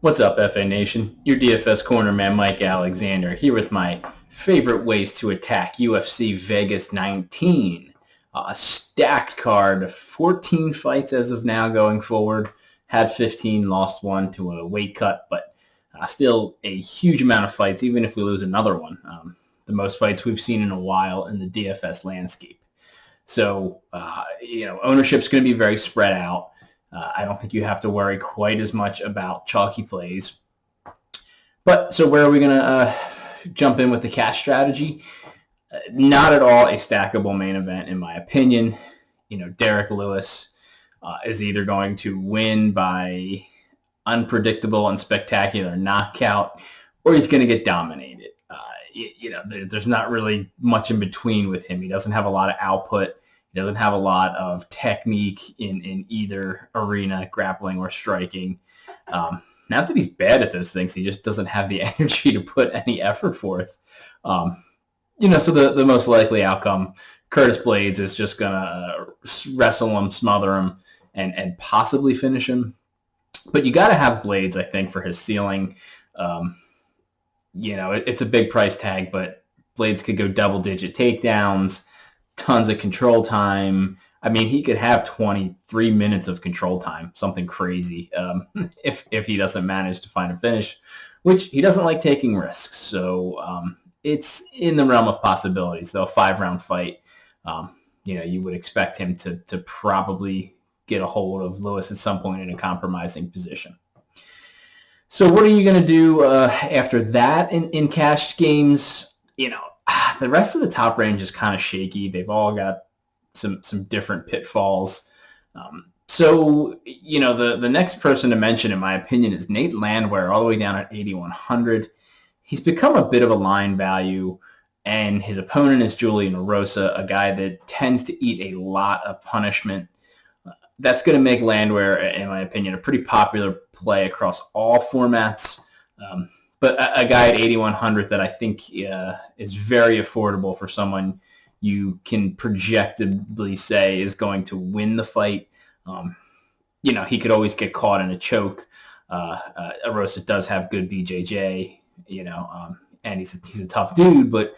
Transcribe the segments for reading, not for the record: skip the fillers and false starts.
What's up, FA Nation? Your DFS Cornerman, Mike Alexander, here with my favorite ways to attack UFC Vegas 19. A stacked card, 14 fights as of now going forward. Had 15, lost one to a weight cut, but still a huge amount of fights, even if we lose another one. The most fights we've seen in a while in the DFS landscape. So, ownership's going to be very spread out. I don't think you have to worry quite as much about chalky plays. But so where are we going to jump in with the cash strategy? Not at all a stackable main event, in my opinion. Derek Lewis is either going to win by unpredictable and spectacular knockout, or he's going to get dominated. There's not really much in between with him. He doesn't have a lot of output. He doesn't have a lot of technique in either arena, grappling or striking. Not that he's bad at those things. He just doesn't have the energy to put any effort forth. So the most likely outcome, Curtis Blades is just going to wrestle him, smother him, and possibly finish him. But you got to have Blades, I think, for his ceiling. It's a big price tag, but Blades could go double-digit takedowns, tons of control time. I mean, he could have 23 minutes of control time, something crazy, if he doesn't manage to find a finish, which he doesn't like taking risks. So it's in the realm of possibilities, though. A 5-round fight, you would expect him to probably get a hold of Lewis at some point in a compromising position. So what are you going to do after that in cash games? The rest of the top range is kind of shaky. They've all got some different pitfalls. The next person to mention, in my opinion, is Nate Landwehr, all the way down at 8,100. He's become a bit of a line value, and his opponent is Julian Erosa, a guy that tends to eat a lot of punishment. That's going to make Landwehr, in my opinion, a pretty popular play across all formats. But a guy at 8,100 that I think is very affordable for someone you can projectably say is going to win the fight. He could always get caught in a choke. Erosa does have good BJJ, and he's a tough dude, but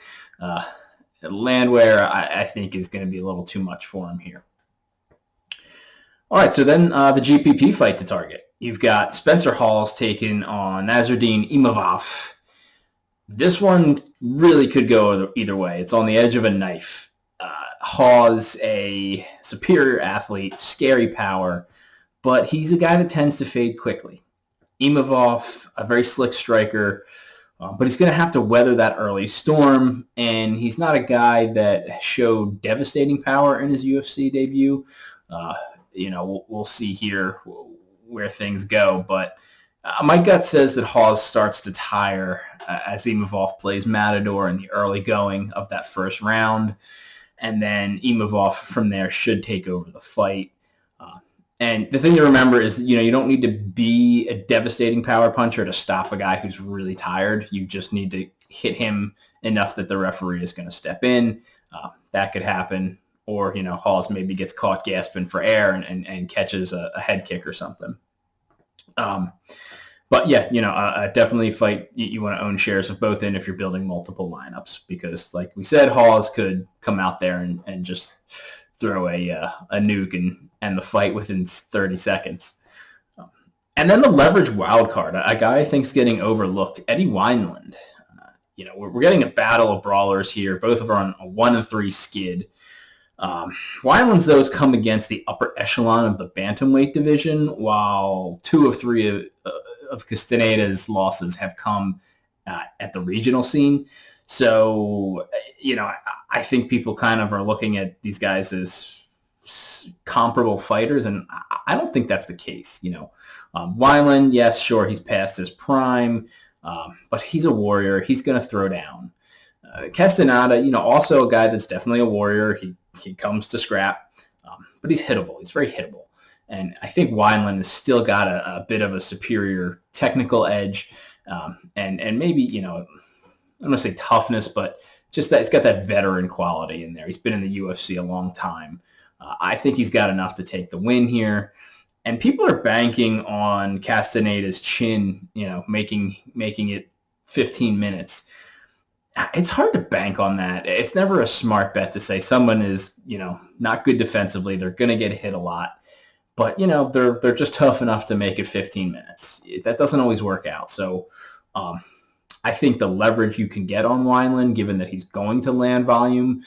Landwehr, I think, is going to be a little too much for him here. All right, so then the GPP fight to target. You've got Spencer Hawes taking on Nasruddin Imavov. This one really could go either way. It's on the edge of a knife. Hawes, a superior athlete, scary power, but he's a guy that tends to fade quickly. Imavov, a very slick striker, but he's going to have to weather that early storm, and he's not a guy that showed devastating power in his UFC debut. We'll see here where things go, but my gut says that Hawes starts to tire as Imavov plays Matador in the early going of that first round, and then Imavov from there should take over the fight. And the thing to remember is, you don't need to be a devastating power puncher to stop a guy who's really tired. You just need to hit him enough that the referee is going to step in. That could happen. Or, Hawes maybe gets caught gasping for air and catches a head kick or something. But yeah, definitely fight. You want to own shares of both in if you're building multiple lineups, because like we said, Hawes could come out there and just throw a nuke and end the fight within 30 seconds. And then the leverage wild card, a guy I think is getting overlooked, Eddie Wineland. We're getting a battle of brawlers here. Both of them are on a 1-3 skid. Wineland's, those come against the upper echelon of the bantamweight division, while 2 of 3 of Castaneda's losses have come at the regional scene. So, I think people kind of are looking at these guys as comparable fighters, and I don't think that's the case. Wineland, yes, sure, he's past his prime, but he's a warrior. He's going to throw down. Castaneda, also a guy that's definitely a warrior. He comes to scrap, but he's hittable. He's very hittable. And I think Wineland has still got a bit of a superior technical edge, and maybe, I'm going to say toughness, but just that he's got that veteran quality in there. He's been in the UFC a long time. I think he's got enough to take the win here. And people are banking on Castaneda's chin, making it 15 minutes. It's hard to bank on that. It's never a smart bet to say someone is, not good defensively. They're going to get hit a lot, but they're just tough enough to make it 15 minutes. That doesn't always work out. So I think the leverage you can get on Wineland, given that he's going to land volume,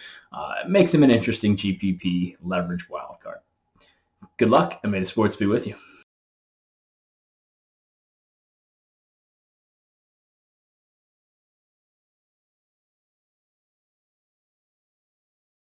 makes him an interesting GPP leverage wildcard. Good luck, and may the sports be with you.